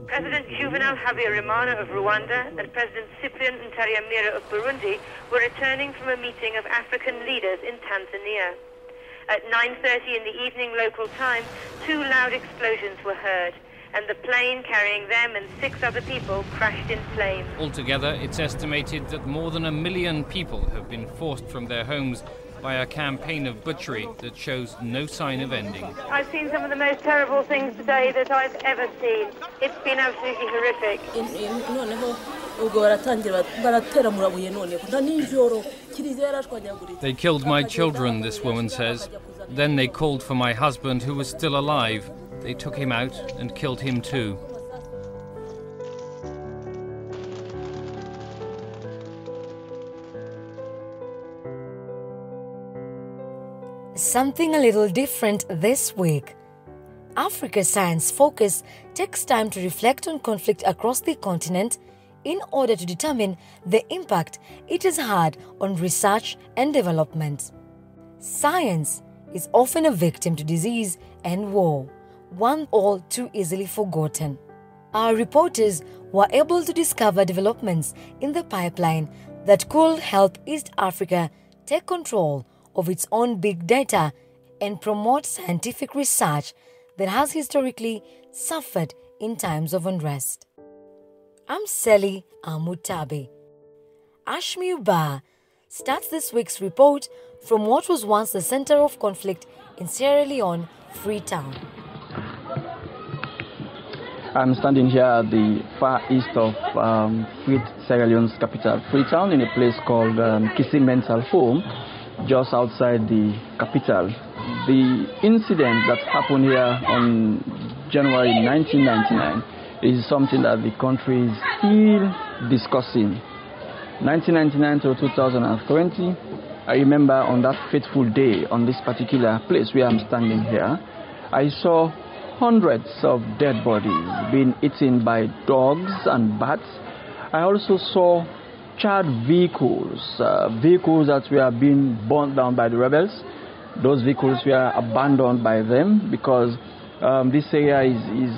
President Juvenal Habyarimana of Rwanda and President Cyprien Ntaryamira of Burundi were returning from a meeting of African leaders in Tanzania. At 9:30 in the evening local time, 2 loud explosions were heard, and the plane carrying them and 6 other people crashed in flames. Altogether, it's estimated that more than 1 million people have been forced from their homes by a campaign of butchery that shows no sign of ending. I've seen some of the most terrible things today that I've ever seen. It's been absolutely horrific. They killed my children, this woman says. Then they called for my husband, who was still alive. They took him out and killed him too. Something a little different this week. Africa Science Focus takes time to reflect on conflict across the continent in order to determine the impact it has had on research and development. Science is often a victim to disease and war, one all too easily forgotten. Our reporters were able to discover developments in the pipeline that could help East Africa take control of its own big data and promote scientific research that has historically suffered in times of unrest. I'm Sally Amutabi. Ashmi Uba starts this week's report from what was once the center of conflict in Sierra Leone, Freetown. I'm standing here at the far east of Sierra Leone's capital, Freetown, in a place called Kissing Mental Home, just outside the capital. The incident that happened here on January 1999 is something that the country is still discussing. 1999 to 2020, I remember on that fateful day, on this particular place where I'm standing here, I saw hundreds of dead bodies being eaten by dogs and bats. I also saw charred vehicles, vehicles that were being burnt down by the rebels. Those vehicles were abandoned by them because this area is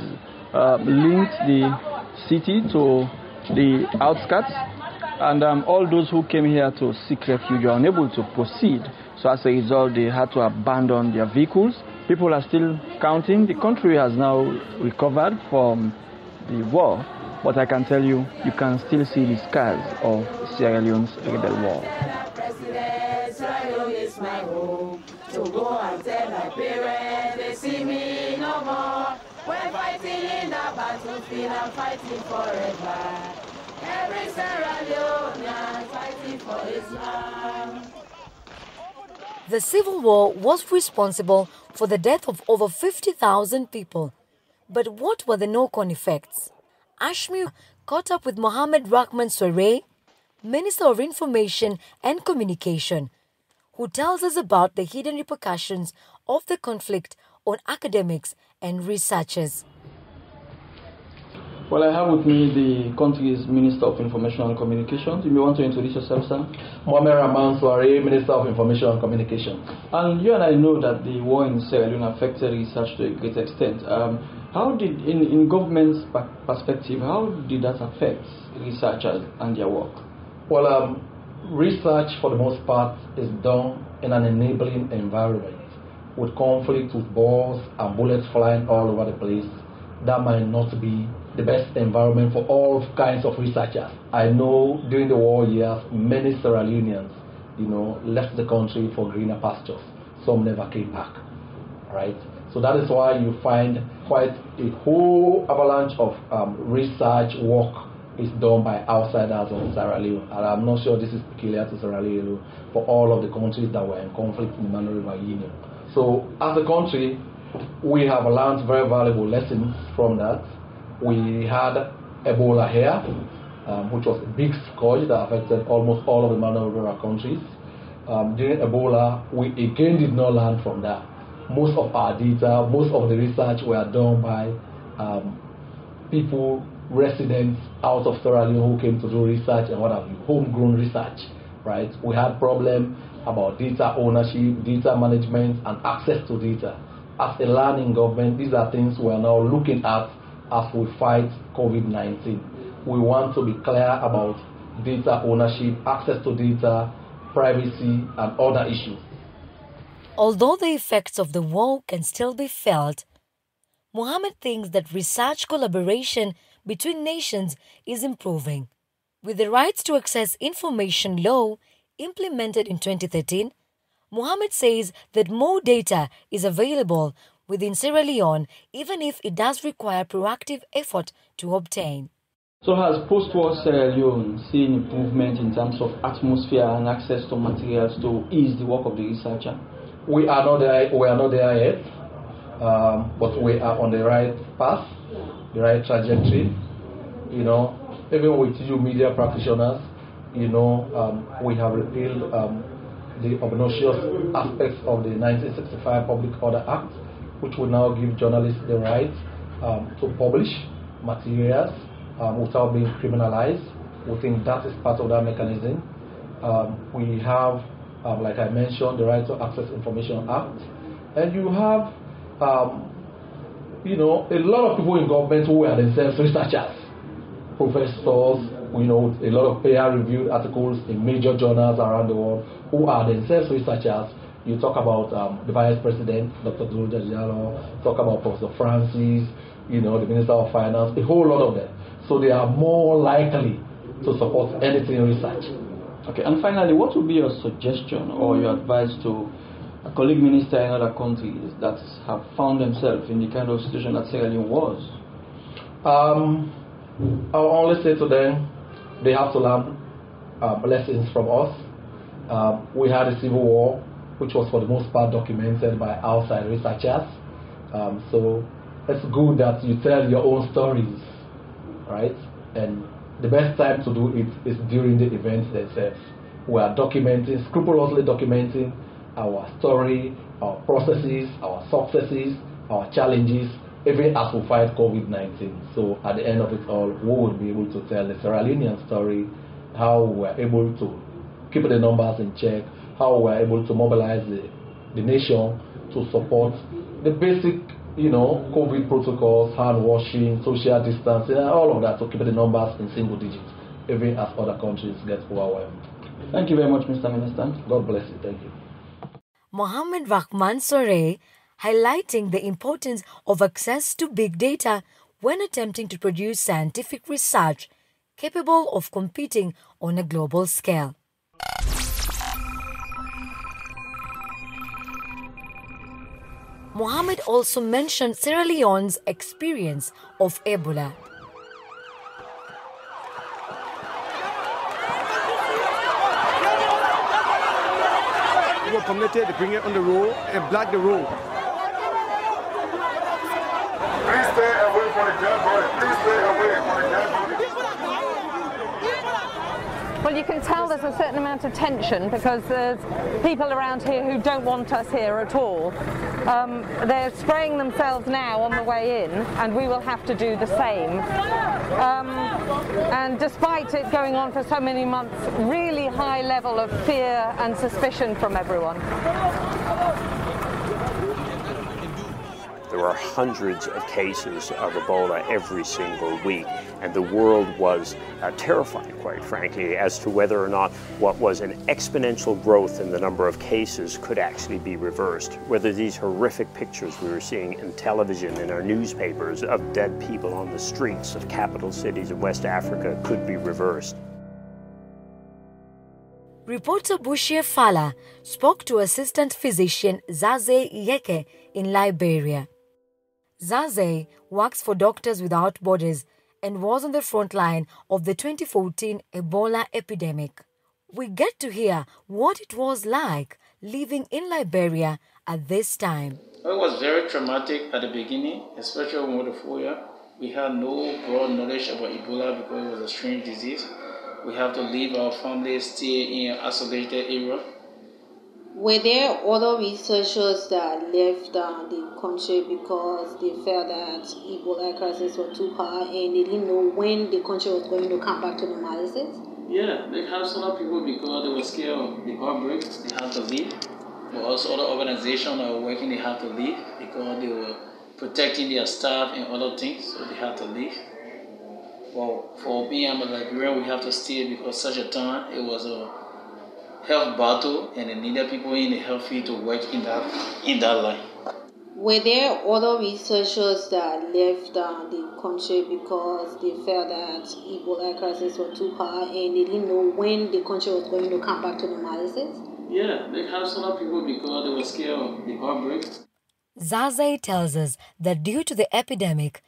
linked the city to the outskirts, and all those who came here to seek refuge were unable to proceed. So as a result, they had to abandon their vehicles. People are still counting. The country has now recovered from the war, but I can tell you, you can still see the scars of Sierra Leone's rebel war. President, Sierra Leone is my home. To go and tell my parents, they see me no more. We're fighting in the battlefield, I'm fighting forever. Every Sierra Leonean fighting for Islam. The civil war was responsible for the death of over 50,000 people. But what were the knock-on effects? Ashmi caught up with Mohamed Rahman Soare, Minister of Information and Communication, who tells us about the hidden repercussions of the conflict on academics and researchers. Well, I have with me the country's Minister of Information and Communication. You may want to introduce yourself, sir. Mohamed Rahman Soare, Minister of Information and Communication. And you and I know that the war in Sierra Leone affected research to a great extent. How did, in government's perspective, how did that affect researchers and their work? Well, research for the most part is done in an enabling environment with conflict, with balls and bullets flying all over the place. That might not be the best environment for all kinds of researchers. I know during the war years, many Sierra Leoneans, left the country for greener pastures. Some never came back, right? So that is why you find quite a whole avalanche of research work is done by outsiders of Sierra Leone. And I'm not sure this is peculiar to Sierra Leone for all of the countries that were in conflict in the Mano River Union. So as a country, we have learned very valuable lessons from that. We had Ebola here, which was a big scourge that affected almost all of the Mano River countries. During Ebola, we again did not learn from that. Most of our data, most of the research were done by people, residents out of Sierra Leone who came to do research and what have you, homegrown research, right? We had problems about data ownership, data management, and access to data. As a learning government, these are things we are now looking at as we fight COVID-19. We want to be clear about data ownership, access to data, privacy, and other issues. Although the effects of the war can still be felt, Mohammed thinks that research collaboration between nations is improving. With the Rights to Access Information Law implemented in 2013, Mohammed says that more data is available within Sierra Leone, even if it does require proactive effort to obtain. So has post-war Sierra Leone seen improvement in terms of atmosphere and access to materials to ease the work of the researcher? We are not there yet, but we are on the right path, the right trajectory. Even with you media practitioners, we have repealed the obnoxious aspects of the 1965 Public Order Act, which will now give journalists the right to publish materials without being criminalized. We think that is part of that mechanism. We have, like I mentioned, the Right to Access Information Act. And you have, a lot of people in government who are themselves researchers, professors, with a lot of peer-reviewed articles in major journals around the world who are themselves researchers. You talk about the Vice President, Dr. Doroja Diallo, talk about Professor Francis, the Minister of Finance, a whole lot of them. So they are more likely to support anything research. Okay, and finally, what would be your suggestion or your advice to a colleague minister in other countries that have found themselves in the kind of situation that Sierra Leone was? I'll only say to them, they have to learn lessons from us. We had a civil war, which was for the most part documented by outside researchers. So it's good that you tell your own stories, right? And the best time to do it is during the events themselves. We are scrupulously documenting our story, our processes, our successes, our challenges, even as we fight COVID-19. So at the end of it all, we will be able to tell the Sierra Leonean story, how we were able to keep the numbers in check, how we were able to mobilize the nation to support the basic, COVID protocols, hand washing, social distancing, and all of that to keep the numbers in single digits, even as other countries get overwhelmed. Thank you very much, Mr. Minister. God bless you. Thank you. Mohammed Rahman Sore, highlighting the importance of access to big data when attempting to produce scientific research capable of competing on a global scale. Mohammed also mentioned Sierra Leone's experience of Ebola. We were permitted to bring it on the road and block the road. Please stay away from the dead body. Please stay away from the dead body. Well, you can tell there's a certain amount of tension because there's people around here who don't want us here at all. They're spraying themselves now on the way in, and we will have to do the same. And despite it going on for so many months, really high level of fear and suspicion from everyone. There are hundreds of cases of Ebola every single week, and the world was terrified, quite frankly, as to whether or not what was an exponential growth in the number of cases could actually be reversed, whether these horrific pictures we were seeing in television, in our newspapers, of dead people on the streets of capital cities in West Africa could be reversed. Reporter Bushir Fala spoke to assistant physician Zaze Yeke in Liberia. Zaze works for Doctors Without Borders and was on the front line of the 2014 Ebola epidemic. We get to hear what it was like living in Liberia at this time. It was very traumatic at the beginning, especially when we were 4 years. We had no broad knowledge about Ebola because it was a strange disease. We have to leave our families, stay in an isolated area. Were there other researchers that left the country because they felt that Ebola crisis was too high and they didn't know when the country was going to come back to normality? Yeah, they had some other people because they were scared of the outbreaks, they had to leave. But also other organizations that were working, they had to leave because they were protecting their staff and other things, so they had to leave. Well, for me, I'm a Liberian, we have to stay because such a time, it was a health battle and they needed people in the health field to work in that line. Were there other researchers that left the country because they felt that Ebola crisis was too high and they didn't know when the country was going to come back to normality? Yeah, they have some other people because they were scared of the outbreak. Zazai tells us that due to the epidemic,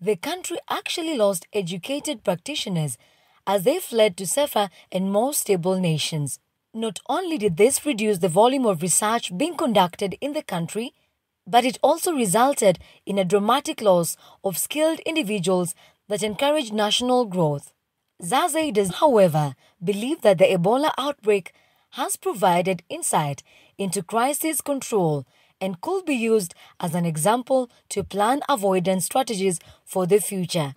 the country actually lost educated practitioners as they fled to safer and more stable nations. Not only did this reduce the volume of research being conducted in the country, but it also resulted in a dramatic loss of skilled individuals that encouraged national growth. Zazai does, however, believe that the Ebola outbreak has provided insight into crisis control and could be used as an example to plan avoidance strategies for the future.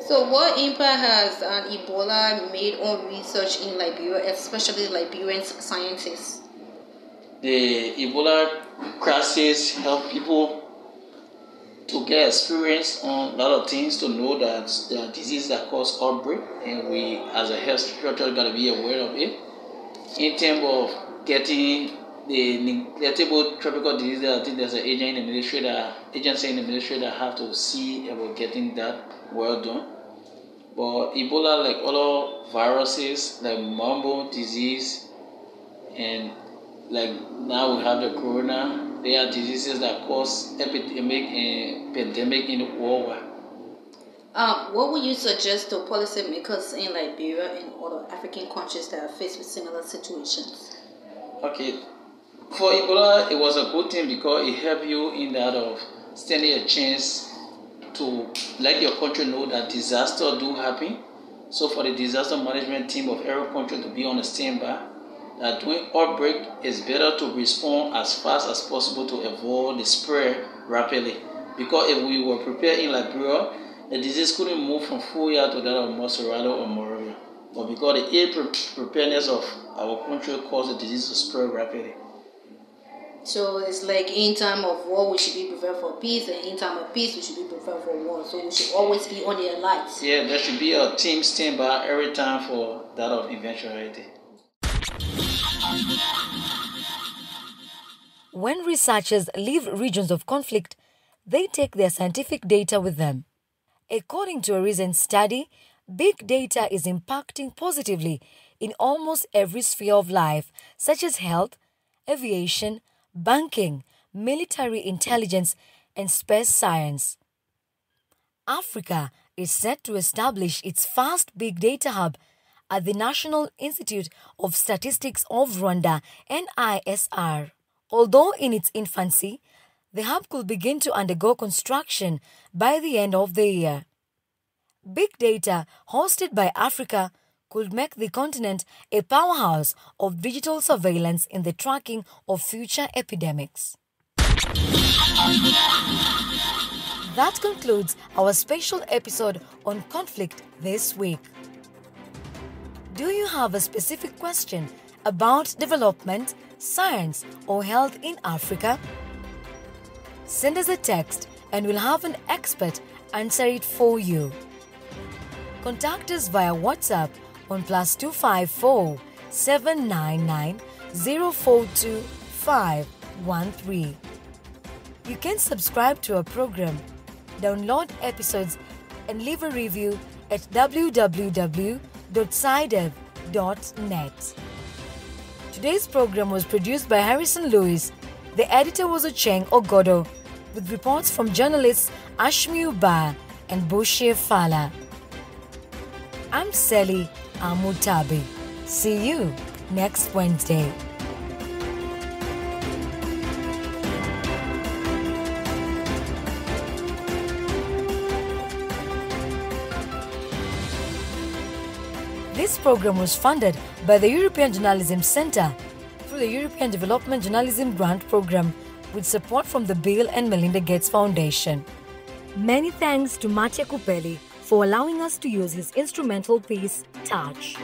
So what impact has Ebola made on research in Liberia, especially Liberian scientists? The Ebola crisis helped people to get experience on a lot of things, to know that there are diseases that cause outbreak, and we as a health structure got to be aware of it. In terms of getting the neglectable tropical diseases, I think there's an agency in the military that have to see about getting that well done. But Ebola, like other viruses, like Marburg disease, and like now we have the corona, they are diseases that cause epidemic and pandemic in the world. What would you suggest to policymakers in Liberia and other African countries that are faced with similar situations? Okay, for Ebola, it was a good thing because it helped you in that of standing a chance to let your country know that disaster do happen. So for the disaster management team of every country to be on a standby, that during outbreak, it's better to respond as fast as possible to avoid the spread rapidly. Because if we were prepared in Liberia, the disease couldn't move from Fuya to that of Moserado or Moravia. But because the ill preparedness of our country caused the disease to spread rapidly. So it's like in time of war, we should be prepared for peace, and in time of peace, we should be prepared for war. So we should always be on the alert. Yeah, there should be a team standby every time for that of eventuality. When researchers leave regions of conflict, they take their scientific data with them. According to a recent study, big data is impacting positively in almost every sphere of life, such as health, aviation, banking, military intelligence, and space science. Africa is set to establish its first big data hub at the National Institute of Statistics of Rwanda, NISR. Although in its infancy, the hub could begin to undergo construction by the end of the year. Big data hosted by Africa could make the continent a powerhouse of digital surveillance in the tracking of future epidemics. That concludes our special episode on conflict this week. Do you have a specific question about development, science, or health in Africa? Send us a text and we'll have an expert answer it for you. Contact us via WhatsApp on +254 799 042 513. You can subscribe to our program, download episodes, and leave a review at www.sidev.net. Today's program was produced by Harrison Lewis. The editor was Ocheng Ogodo, with reports from journalists Ashmi Uba and Bushir Fala. I'm Sally Amutabi. See you next Wednesday. This program was funded by the European Journalism Centre through the European Development Journalism Grant Programme with support from the Bill and Melinda Gates Foundation. Many thanks to Mattia Kupeli for allowing us to use his instrumental piece, Touch.